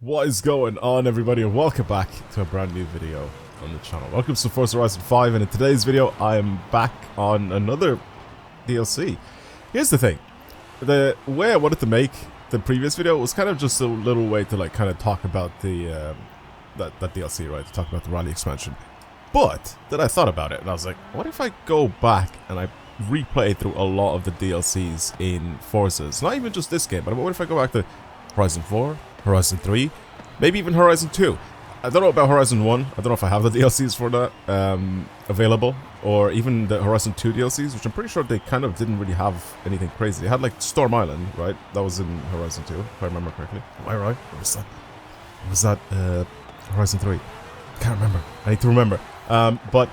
What is going on, everybody, and welcome back to a brand new video on the channel. Welcome to Forza Horizon 5, and in today's video I am back on another DLC. Here's the thing, the way I wanted to make the previous video was kind of just a little way to like kind of talk about the that DLC, right, to talk about the rally expansion. But then I thought about it and I was like, what if I go back and I replay through a lot of the DLCs in Forza? It's not even just this game, but what if I go back to Horizon 4, Horizon 3, maybe even Horizon 2. I don't know about Horizon 1. I don't know if I have the DLCs for that available, or even the Horizon 2 DLCs, which I'm pretty sure they kind of didn't really have anything crazy. They had like Storm Island, right? That was in Horizon 2, if I remember correctly. Am I right? Or was that? Was that Horizon 3? I can't remember. I need to remember. But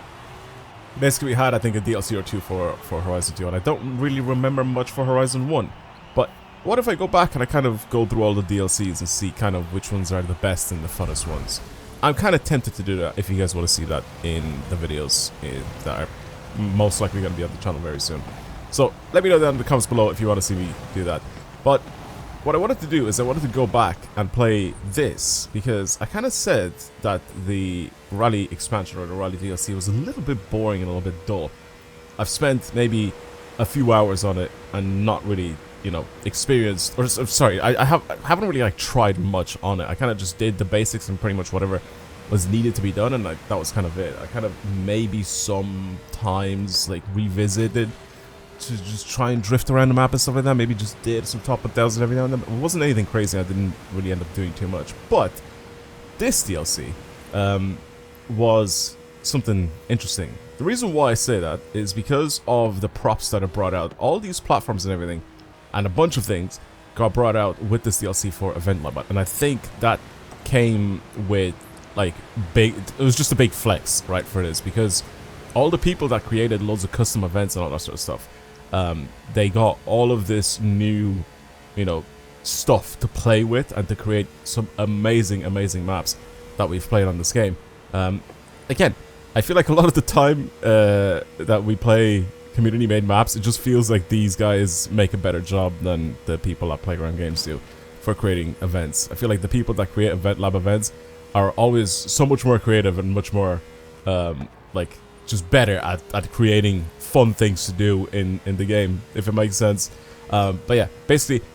basically, we had, I think, a DLC or two for Horizon 2, and I don't really remember much for Horizon 1. But what if I go back and I kind of go through all the DLCs and see kind of which ones are the best and the funnest ones? I'm kind of tempted to do that if you guys want to see that in the videos that are most likely going to be on the channel very soon. So let me know down in the comments below if you want to see me do that. But what I wanted to do is I wanted to go back and play this, because I kind of said that the Rally expansion or the Rally DLC was a little bit boring and a little bit dull. I've spent maybe a few hours on it and not really, you know, experienced, or sorry, I haven't really like tried much on it. I kind of just did the basics and pretty much whatever was needed to be done, and like that was kind of it. I kind of maybe sometimes like revisited to just try and drift around the map and stuff like that. Maybe just did some top and downs and every now and then. It wasn't anything crazy. I didn't really end up doing too much. But this DLC was something interesting. The reason why I say that is because of the props that are brought out. All these platforms and everything, and a bunch of things got brought out with this DLC for Event Lab, and I think that came with like big. It was just a big flex, right, for this, because all the people that created loads of custom events and all that sort of stuff, they got all of this new, you know, stuff to play with and to create some amazing maps that we've played on this game. Again, I feel like a lot of the time that we play community-made maps, it just feels like these guys make a better job than the people at Playground Games do for creating events. I feel like the people that create Event Lab events are always so much more creative and much more, like, just better at creating fun things to do in the game, if it makes sense. But yeah, basically,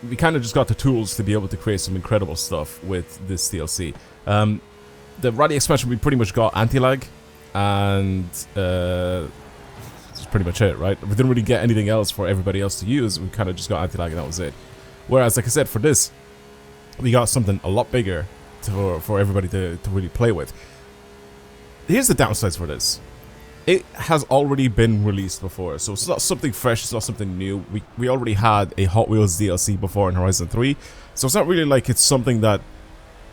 we kind of just got the tools to be able to create some incredible stuff with this DLC. The Rally expansion, we pretty much got anti-lag, and that's pretty much it, right? We didn't really get anything else for everybody else to use. We kind of just got anti-lag and that was it. Whereas, like I said, for this, we got something a lot bigger for everybody to really play with. Here's the downsides for this. It has already been released before, so it's not something fresh, it's not something new. We already had a Hot Wheels DLC before in Horizon 3, so it's not really like it's something that,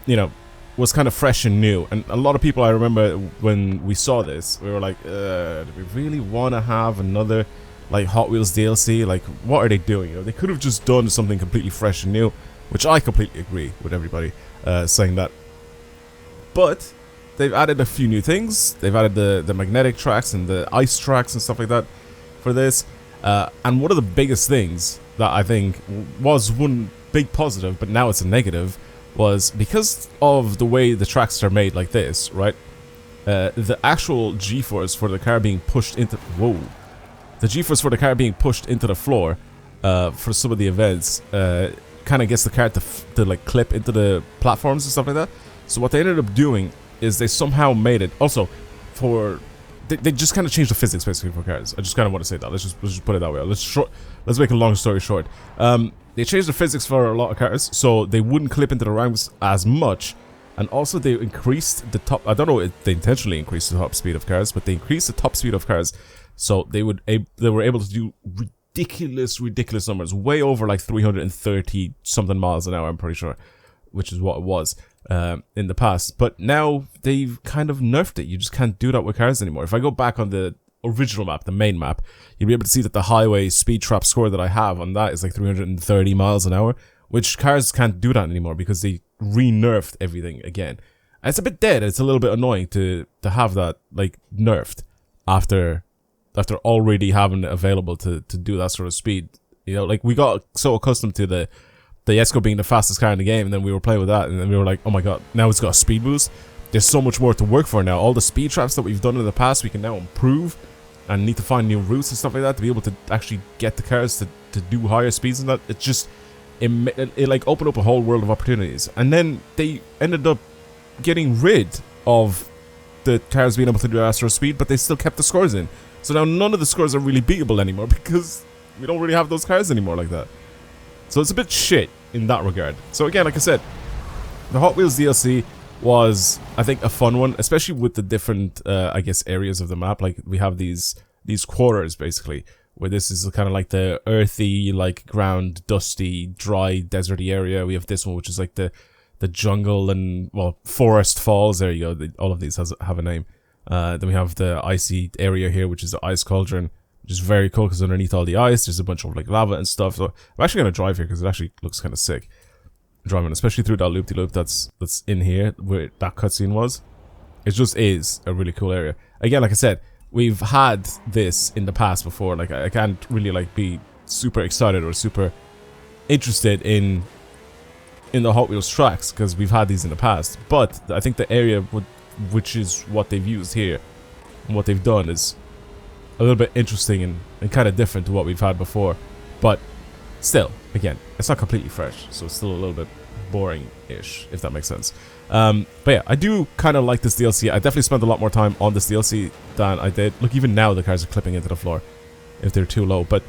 you know, was kind of fresh and new. And a lot of people, I remember when we saw this, we were like, do we really want to have another like Hot Wheels DLC? Like, what are they doing? You know, they could have just done something completely fresh and new, which I completely agree with everybody saying that. But they've added a few new things. They've added the magnetic tracks and the ice tracks and stuff like that for this. And one of the biggest things that I think was one big positive, but now it's a negative, was because of the way the tracks are made like this, right? The actual G-force for the car being pushed into... Whoa. The G-force for the car being pushed into the floor for some of the events kind of gets the car to like clip into the platforms and stuff like that. So what they ended up doing is they somehow made it... Also, for... They just kind of changed the physics basically for cars. I just kind of want to say that. Let's just put it that way. Let's make a long story short. They changed the physics for a lot of cars, so they wouldn't clip into the ramps as much, and also they increased the top. I don't know if they intentionally increased the top speed of cars, but they increased the top speed of cars, so they were able to do ridiculous numbers, way over like 330 something miles an hour. I'm pretty sure, which is what it was in the past. But now they've kind of nerfed it. You just can't do that with cars anymore. If I go back on the original map, the main map, you'll be able to see that the highway speed trap score that I have on that is like 330 miles an hour, which cars can't do that anymore because they re-nerfed everything again. And it's a bit dead. It's a little bit annoying to have that like nerfed after already having it available to do that sort of speed. You know, like we got so accustomed to the the Esco being the fastest car in the game, and then we were playing with that, and then we were like, oh my god, now it's got a speed boost. There's so much more to work for now. All the speed traps that we've done in the past, we can now improve, and need to find new routes and stuff like that to be able to actually get the cars to do higher speeds and that. It's just, it like opened up a whole world of opportunities. And then they ended up getting rid of the cars being able to do faster speed, but they still kept the scores in. So now none of the scores are really beatable anymore because we don't really have those cars anymore like that. So it's a bit shit in that regard. So again, like I said, the Hot Wheels DLC was, I think, a fun one, especially with the different, I guess, areas of the map. Like, we have these quarters, basically, where this is kind of like the earthy, like, ground, dusty, dry, deserty area. We have this one, which is like the jungle and, well, forest falls. There you go. All of these have a name. Then we have the icy area here, which is the ice cauldron, which is very cool because underneath all the ice, there's a bunch of, like, lava and stuff. So I'm actually going to drive here because it actually looks kind of sick. Driving, especially through that loop-de-loop that's in here, where that cutscene was. It just is a really cool area. Again, like I said, we've had this in the past before. Like, I can't really, like, be super excited or super interested in the Hot Wheels tracks, because we've had these in the past. But I think the area which is what they've used here, and what they've done, is a little bit interesting and kind of different to what we've had before. But still, again, it's not completely fresh, so it's still a little bit boring-ish, if that makes sense. But yeah, I do kind of like this DLC. I definitely spent a lot more time on this DLC than I did. Look, even now the cars are clipping into the floor if they're too low. But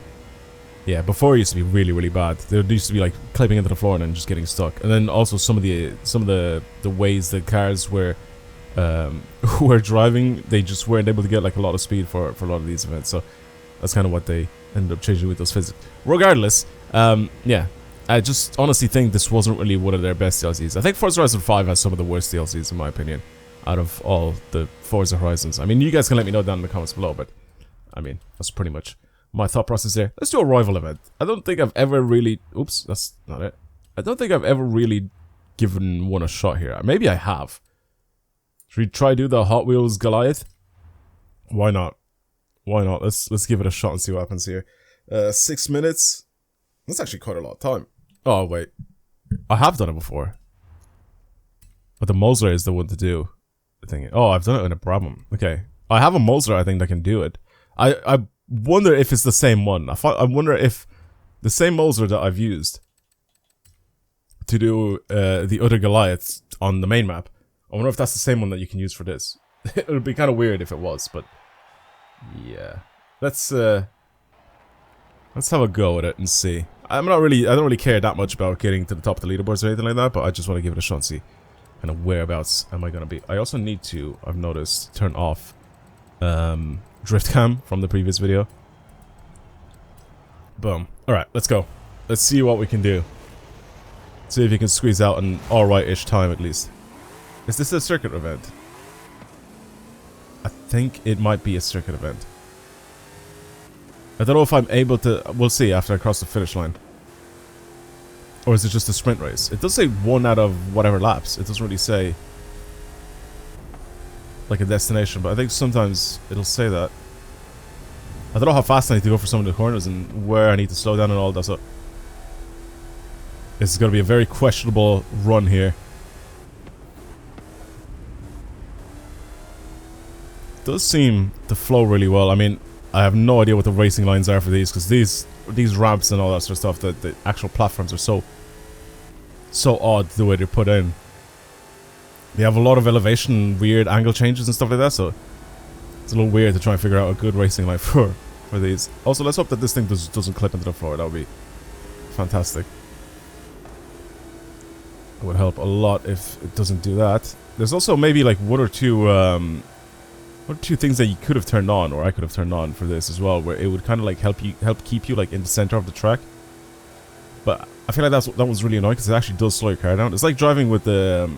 yeah, before it used to be really, really bad. There used to be like clipping into the floor and then just getting stuck. And then also some of the ways the cars were driving, they just weren't able to get like a lot of speed for a lot of these events. So that's kind of what they ended up changing with those physics. Regardless, yeah, I just honestly think this wasn't really one of their best DLCs. I think Forza Horizon 5 has some of the worst DLCs in my opinion out of all the Forza Horizons. I mean, you guys can let me know down in the comments below, but I mean, that's pretty much my thought process there. Let's do a rival event. I don't think I've ever really... Oops, that's not it. I don't think I've ever really given one a shot here. Maybe I have. Should we try do the Hot Wheels Goliath? Why not? Why not? Let's give it a shot and see what happens here. 6 minutes. That's actually quite a lot of time. Oh, wait. I have done it before. But the Mosler is the one to do the thing. Oh, I've done it in a Brabham. Okay. I have a Mosler, I think, that can do it. I wonder if it's the same one. I wonder if the same Mosler that I've used to do the other Goliaths on the main map, I wonder if that's the same one that you can use for this. It would be kind of weird if it was, but yeah. Let's have a go at it and see. I don't really care that much about getting to the top of the leaderboards or anything like that, but I just want to give it a shot and see kind of whereabouts am I going to be. I also need to, I've noticed, turn off drift cam from the previous video. Boom. Alright, let's go. Let's see what we can do. See if you can squeeze out an alright-ish time at least. Is this a circuit event? I think it might be a circuit event. I don't know if I'm able to... We'll see after I cross the finish line. Or is it just a sprint race? It does say 1 out of whatever laps. It doesn't really say like a destination, but I think sometimes it'll say that. I don't know how fast I need to go for some of the corners and where I need to slow down and all that, so this is going to be a very questionable run here. It does seem to flow really well. I mean, I have no idea what the racing lines are for these, because these ramps and all that sort of stuff, the actual platforms are so odd the way they're put in. They have a lot of elevation, weird angle changes and stuff like that, so it's a little weird to try and figure out a good racing line for these. Also, let's hope that this thing doesn't clip into the floor. That would be fantastic. It would help a lot if it doesn't do that. There's also maybe like one or two things that you could have turned on, or I could have turned on for this as well, where it would kind of like help keep you like in the center of the track. But I feel like that was really annoying because it actually does slow your car down. It's like driving with the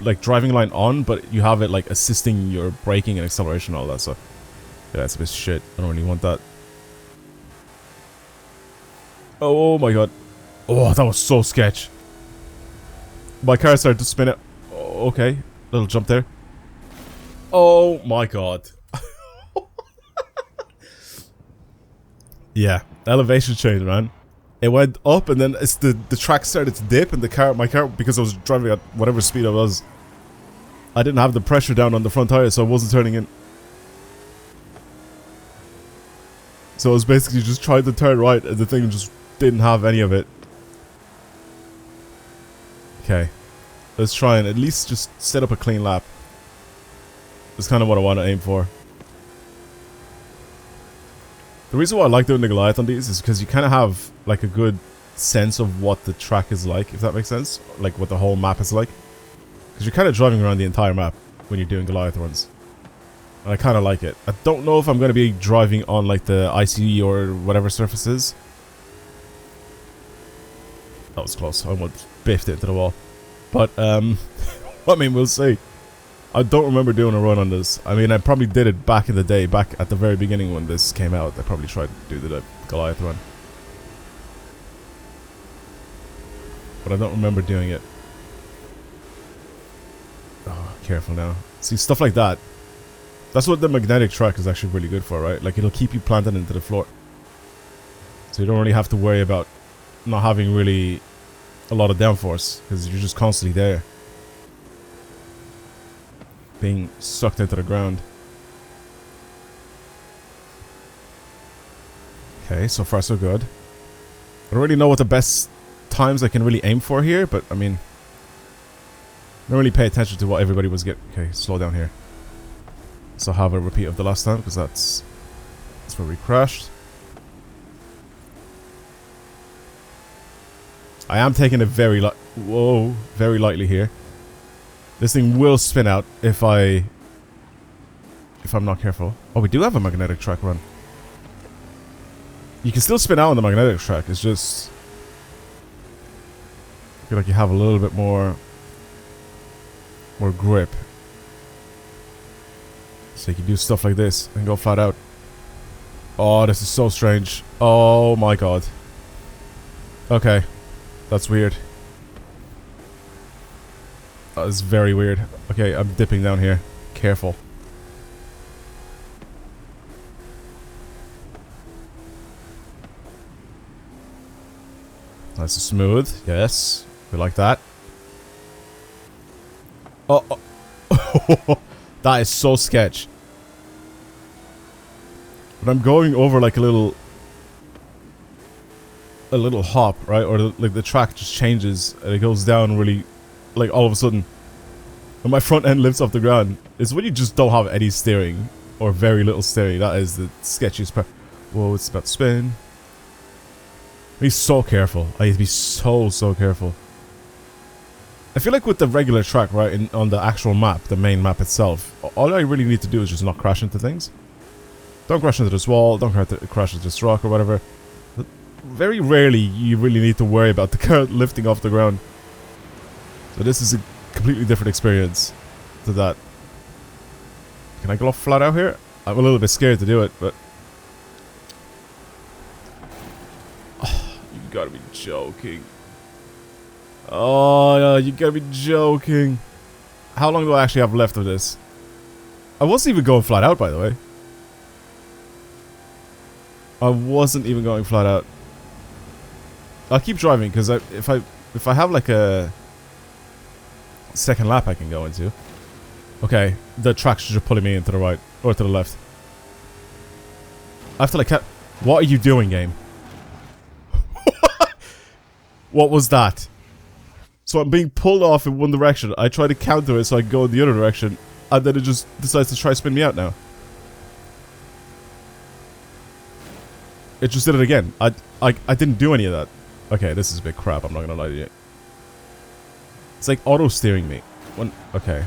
like driving line on, but you have it like assisting your braking and acceleration and all that. So yeah, that's a bit shit. I don't really want that. Oh my god. Oh, that was so sketch. My car started to spin it. Oh, okay, little jump there. Oh my god. Yeah, elevation change, man. It went up, and then the track started to dip, and my car, because I was driving at whatever speed I was, I didn't have the pressure down on the front tire, so I wasn't turning in. So I was basically just trying to turn right, and the thing just didn't have any of it. Okay. Let's try and at least just set up a clean lap. That's kind of what I want to aim for. The reason why I like doing the Goliath on these is because you kind of have like a good sense of what the track is like, if that makes sense. Like what the whole map is like. Because you're kind of driving around the entire map when you're doing Goliath runs. And I kind of like it. I don't know if I'm going to be driving on like the ICE or whatever surfaces. That was close. I almost biffed it into the wall. But, I mean, we'll see. I don't remember doing a run on this. I mean, I probably did it back in the day, back at the very beginning when this came out. I probably tried to do the Goliath run. But I don't remember doing it. Oh, careful now. See, stuff like that. That's what the magnetic track is actually really good for, right? Like, it'll keep you planted into the floor. So you don't really have to worry about not having really a lot of downforce, because you're just constantly there. Being sucked into the ground. Okay, so far so good. I don't really know what the best times I can really aim for here, but I mean, I don't really pay attention to what everybody was getting. Okay, slow down here. So I'll have a repeat of the last time, because that's where we crashed. I am taking it very very lightly here. This thing will spin out if I'm not careful. Oh, we do have a magnetic track run. You can still spin out on the magnetic track. It's just I feel like you have a little bit more grip. So you can do stuff like this and go flat out. Oh, this is so strange. Oh my god. Okay. That's weird. That is very weird. Okay, I'm dipping down here. Careful. Nice and smooth. Yes. We like that. Oh. That is so sketch. But I'm going over like a little hop, right? Or like the track just changes and it goes down really, like all of a sudden. And my front end lifts off the ground. It's when you just don't have any steering or very little steering. That is the sketchiest part. Whoa, it's about to spin. Be so careful. I need to be so careful. I feel like with the regular track, right, on the actual map, the main map itself, all I really need to do is just not crash into things. Don't crash into this wall, don't crash into this rock or whatever. Very rarely you really need to worry about the car lifting off the ground. So this is a completely different experience to that. Can I go flat out here? I'm a little bit scared to do it, but... Oh, you gotta be joking. Oh, no, you gotta be joking. How long do I actually have left of this? I wasn't even going flat out, by the way. I wasn't even going flat out. I'll keep driving, because if I have like a second lap I can go into. Okay, the track's just pulling me into the right, or to the left. I have to like... What are you doing, game? What was that? So I'm being pulled off in one direction. I try to counter it so I can go in the other direction. And then it just decides to try to spin me out now. It just did it again. I didn't do any of that. Okay, this is a bit crap. I'm not gonna lie to you. It's like auto-steering me. Okay.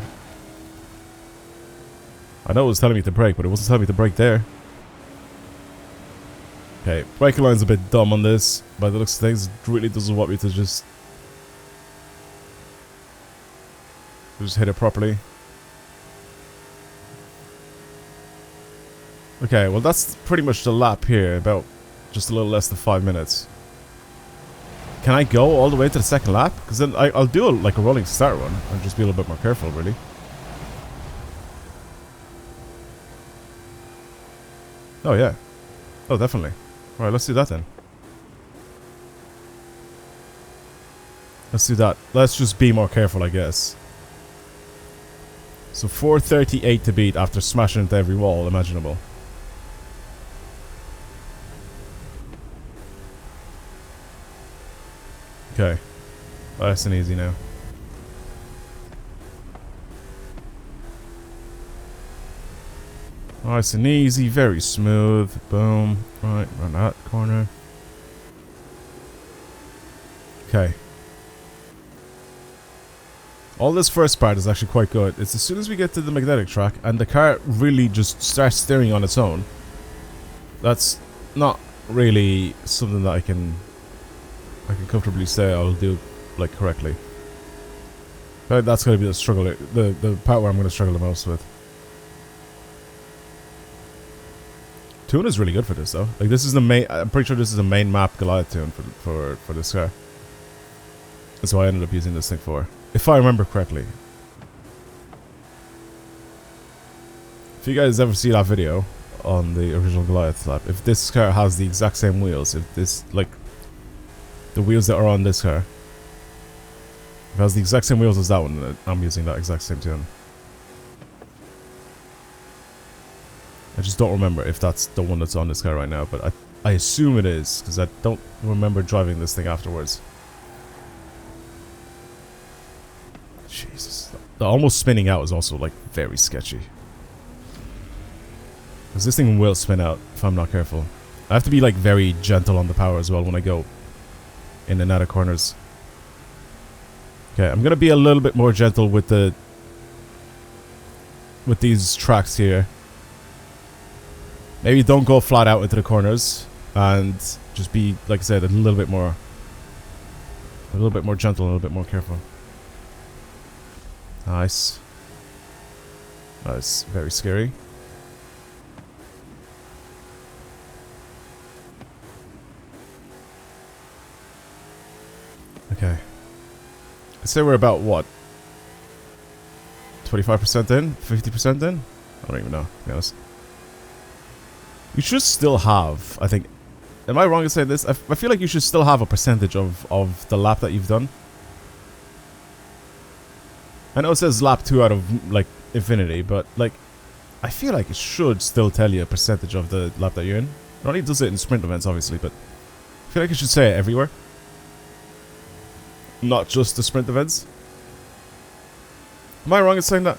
I know it was telling me to brake, but it wasn't telling me to brake there. Okay, braking line's a bit dumb on this. By the looks of things, it really doesn't want me to just hit it properly. Okay, well that's pretty much the lap here. About just a little less than 5 minutes. Can I go all the way to the second lap? Because then I'll do like a rolling start run and just be a little bit more careful, really. Oh yeah. Oh, definitely. Alright, let's do that then. Let's do that. Let's just be more careful, I guess. So 438 to beat after smashing into every wall imaginable. Okay. Nice and easy now. Nice and easy, very smooth. Boom. Right, around that corner. Okay. All this first part is actually quite good. It's as soon as we get to the magnetic track and the car really just starts steering on its own. That's not really something that I can comfortably say I'll do like correctly. But that's gonna be the struggle, the part where I'm gonna struggle the most with. Tune is really good for this though. Like this is the main. I'm pretty sure this is the main map Goliath tune for this car. That's what I ended up using this thing for, if I remember correctly. If you guys ever see that video on the original Goliath lap, if this car has the exact same wheels, if this like the wheels that are on this car, if it has the exact same wheels as that one, then I'm using that exact same tune. I just don't remember if that's the one that's on this car right now, but I assume it is, because I don't remember driving this thing afterwards. Jesus. The almost spinning out is also, like, very sketchy. Because this thing will spin out if I'm not careful. I have to be, like, very gentle on the power as well when I go in and out of corners. Okay, I'm gonna be a little bit more gentle with these tracks here. Maybe don't go flat out into the corners and just be, like I said, a little bit more gentle, a little bit more careful. Nice. That's very scary. Okay. I'd say we're about what? 25% in? 50% in? I don't even know, to be honest. You should still have, I think, am I wrong in saying this? I feel like you should still have a percentage of the lap that you've done. I know it says lap 2 out of, like, infinity, but, like, I feel like it should still tell you a percentage of the lap that you're in. It only does it in sprint events, obviously, but I feel like it should say it everywhere. Not just the sprint events. Am I wrong in saying that?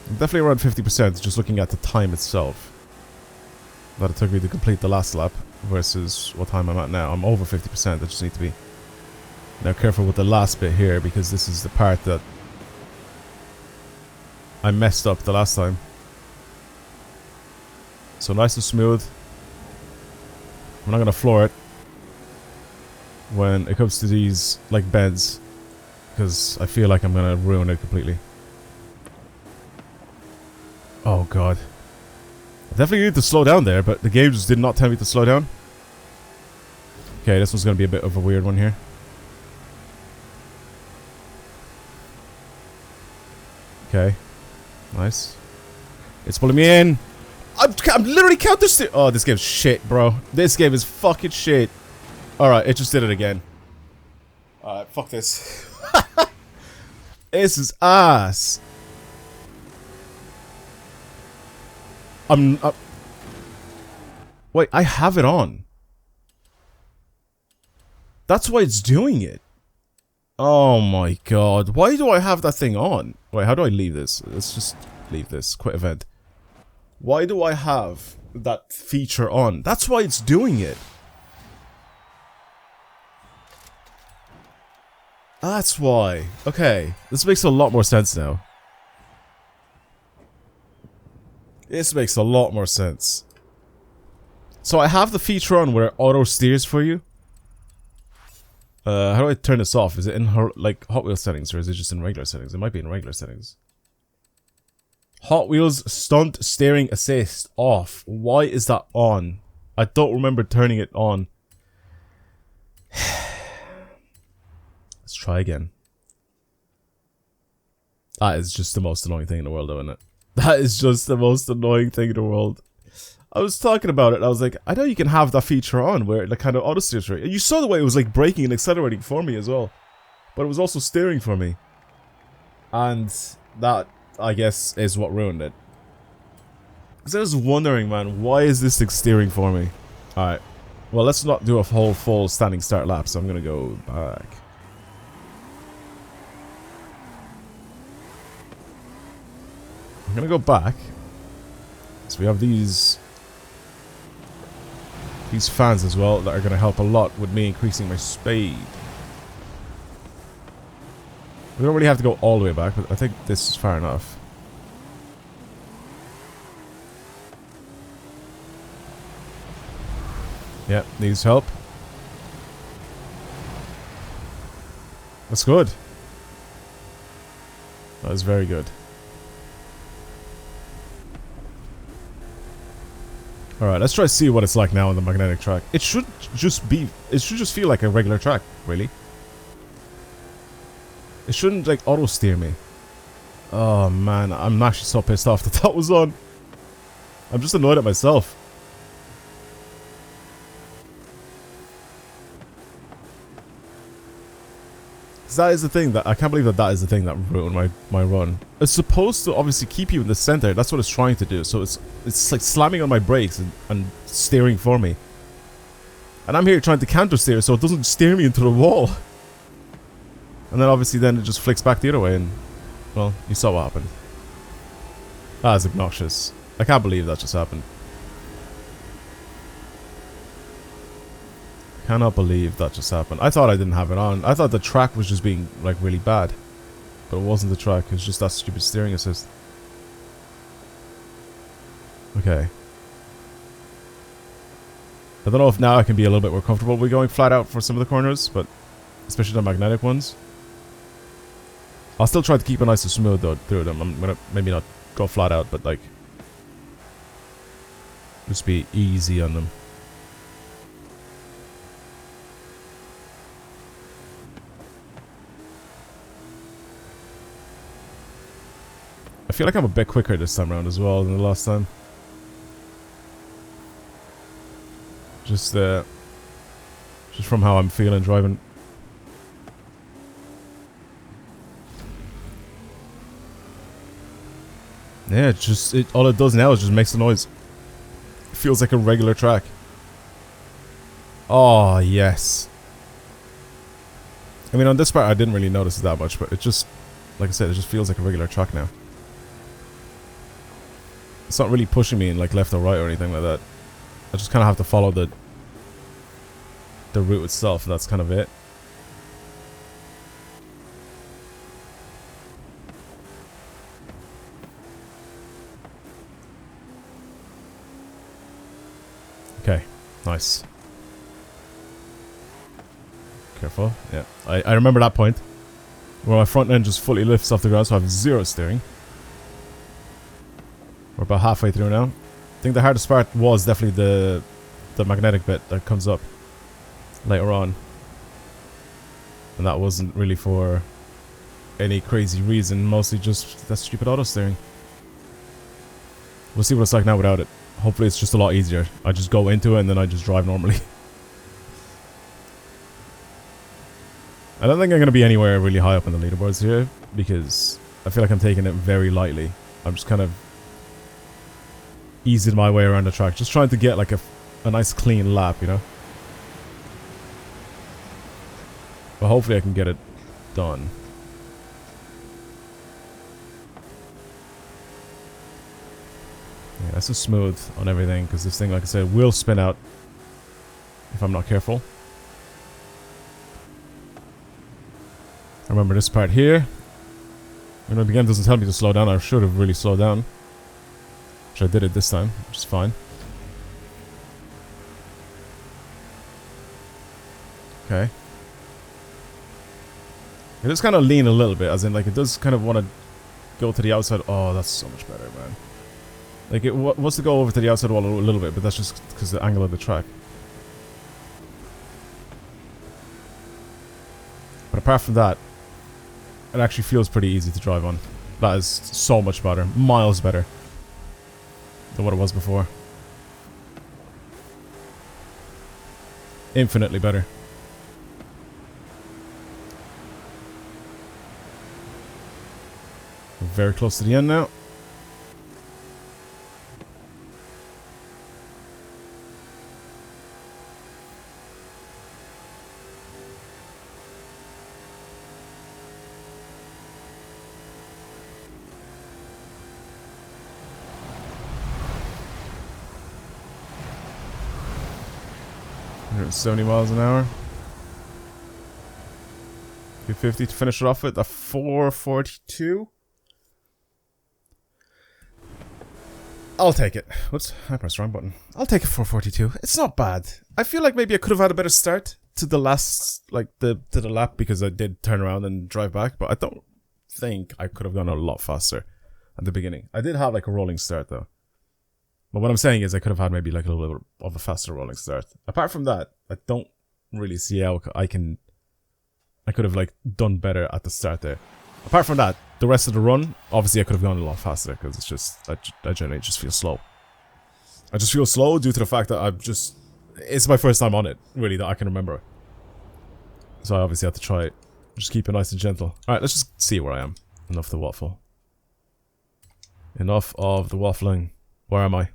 I'm definitely around 50% just looking at the time itself that it took me to complete the last lap versus what time I'm at now. I'm over 50%. I just need to be now careful with the last bit here, because this is the part that I messed up the last time. So nice and smooth. I'm not going to floor it when it comes to these like bends, because I feel like I'm going to ruin it completely. Oh god. I definitely need to slow down there, but the game just did not tell me to slow down. Okay, this one's going to be a bit of a weird one here. Okay. Nice. It's pulling me in. I'm literally counter-steering. Oh, this game's shit, bro. This game is fucking shit. Alright, it just did it again. Alright, fuck this. This is ass. Wait, I have it on. That's why it's doing it. Oh my god. Why do I have that thing on? Wait, how do I leave this? Let's just leave this. Quit event. Why do I have that feature on? That's why it's doing it. That's why. Okay. This makes a lot more sense now. This makes a lot more sense. So I have the feature on where it auto steers for you. How do I turn this off? Is it in like Hot Wheels settings, or is it just in regular settings? It might be in regular settings. Hot Wheels stunt steering assist off. Why is that on? I don't remember turning it on. Let's try again. That is just the most annoying thing in the world, though, isn't it? That is just the most annoying thing in the world. I was talking about it. I was like, I know you can have that feature on where it like, kind of auto steers for you. And you saw the way it was like braking and accelerating for me as well. But it was also steering for me. And that, I guess, is what ruined it. Because I was wondering, man, why is this thing steering for me? Alright. Well, let's not do a whole full standing start lap, so I'm going to go back. I'm going to go back. So we have these fans as well that are going to help a lot with me increasing my speed. We don't really have to go all the way back, but I think this is far enough. Yeah, needs help. That's good. That is very good. Alright, let's try to see what it's like now on the magnetic track. It should just feel like a regular track, really. It shouldn't, like, auto-steer me. Oh, man, I'm actually so pissed off that that was on. I'm just annoyed at myself. That is the thing that I can't believe that is the thing that ruined my run. It's supposed to obviously keep you in the center. That's what it's trying to do. So it's like slamming on my brakes and steering for me. And I'm here trying to counter steer so it doesn't steer me into the wall. And then obviously then it just flicks back the other way and, well, you saw what happened. That is obnoxious. I can't believe that just happened. Cannot believe that just happened. I thought I didn't have it on. I thought the track was just being like really bad. But it wasn't the track, it was just that stupid steering assist. Okay. I don't know if now I can be a little bit more comfortable with going flat out for some of the corners, but especially the magnetic ones. I'll still try to keep it nice and smooth though through them. I'm gonna maybe not go flat out, but like just be easy on them. I feel like I'm a bit quicker this time around as well than the last time. Just from how I'm feeling driving. Yeah, all it does now is just makes the noise. It feels like a regular track. Oh, yes. I mean, on this part I didn't really notice it that much, but it just, like I said, it just feels like a regular track now. It's not really pushing me in like left or right or anything like that. I just kind of have to follow the route itself, and that's kind of it. Okay, nice. Careful, yeah. I remember that point where my front end just fully lifts off the ground, so I have zero steering. We're about halfway through now. I think the hardest part was definitely the magnetic bit that comes up later on. And that wasn't really for any crazy reason, mostly just that stupid auto steering. We'll see what it's like now without it. Hopefully it's just a lot easier. I just go into it and then I just drive normally. I don't think I'm going to be anywhere really high up on the leaderboards here, because I feel like I'm taking it very lightly. I'm just kind of easing my way around the track, just trying to get like a nice clean lap, you know. But hopefully I can get it done. Yeah, that's just smooth on everything, because this thing, like I said, will spin out if I'm not careful. I remember this part here. You know, the game doesn't tell me to slow down. I should have really slowed down. Which I did it this time, which is fine. Okay. It does kind of lean a little bit, as in, like, it does kind of want to go to the outside. Oh, that's so much better, man. Like, it wants to go over to the outside wall a little bit, but that's just because of the angle of the track. But apart from that, it actually feels pretty easy to drive on. That is so much better. Miles better than what it was before. infinitely better. We're very close to the end now. At 70 miles an hour. 250 to finish it off with a 442. I'll take it. Whoops, I pressed the wrong button. I'll take a 442. It's not bad. I feel like maybe I could have had a better start to the last, like to the lap, because I did turn around and drive back, but I don't think I could have gone a lot faster at the beginning. I did have like a rolling start though. But what I'm saying is I could have had maybe like a little bit of a faster rolling start. Apart from that, I don't really see how I could have like done better at the start there. Apart from that, the rest of the run, obviously I could have gone a lot faster because it's just, I generally just feel slow. I just feel slow due to the fact that it's my first time on it, really, that I can remember. So I obviously have to try it. Just keep it nice and gentle. Alright, let's just see where I am. Enough of the waffle. Enough of the waffling. Where am I?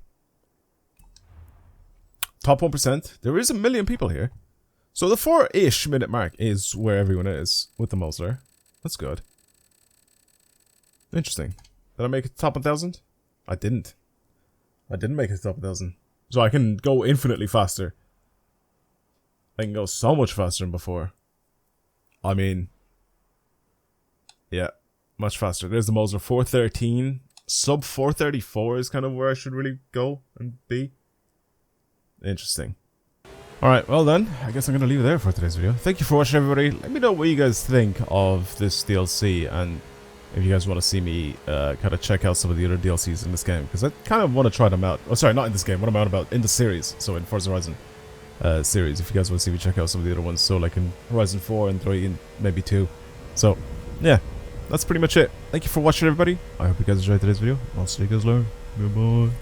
Top 1%. There is 1 million people here. So the 4-ish minute mark is where everyone is with the muzzler. That's good. Interesting. Did I make it top 1,000? I didn't. I didn't make it top 1,000. So I can go infinitely faster. I can go so much faster than before. I mean, yeah, much faster. There's the muzzler, 413. Sub 434 is kind of where I should really go and be. Interesting. Alright, well then, I guess I'm going to leave it there for today's video. Thank you for watching, everybody. Let me know what you guys think of this DLC, and if you guys want to see me kind of check out some of the other DLCs in this game, because I kind of want to try them out. Oh, sorry, not in this game. What am I on about? In the series. So in Forza Horizon series, if you guys want to see me check out some of the other ones. So like in Horizon 4 and 3 and maybe 2. So, yeah, that's pretty much it. Thank you for watching, everybody. I hope you guys enjoyed today's video. I'll see you guys later. Goodbye.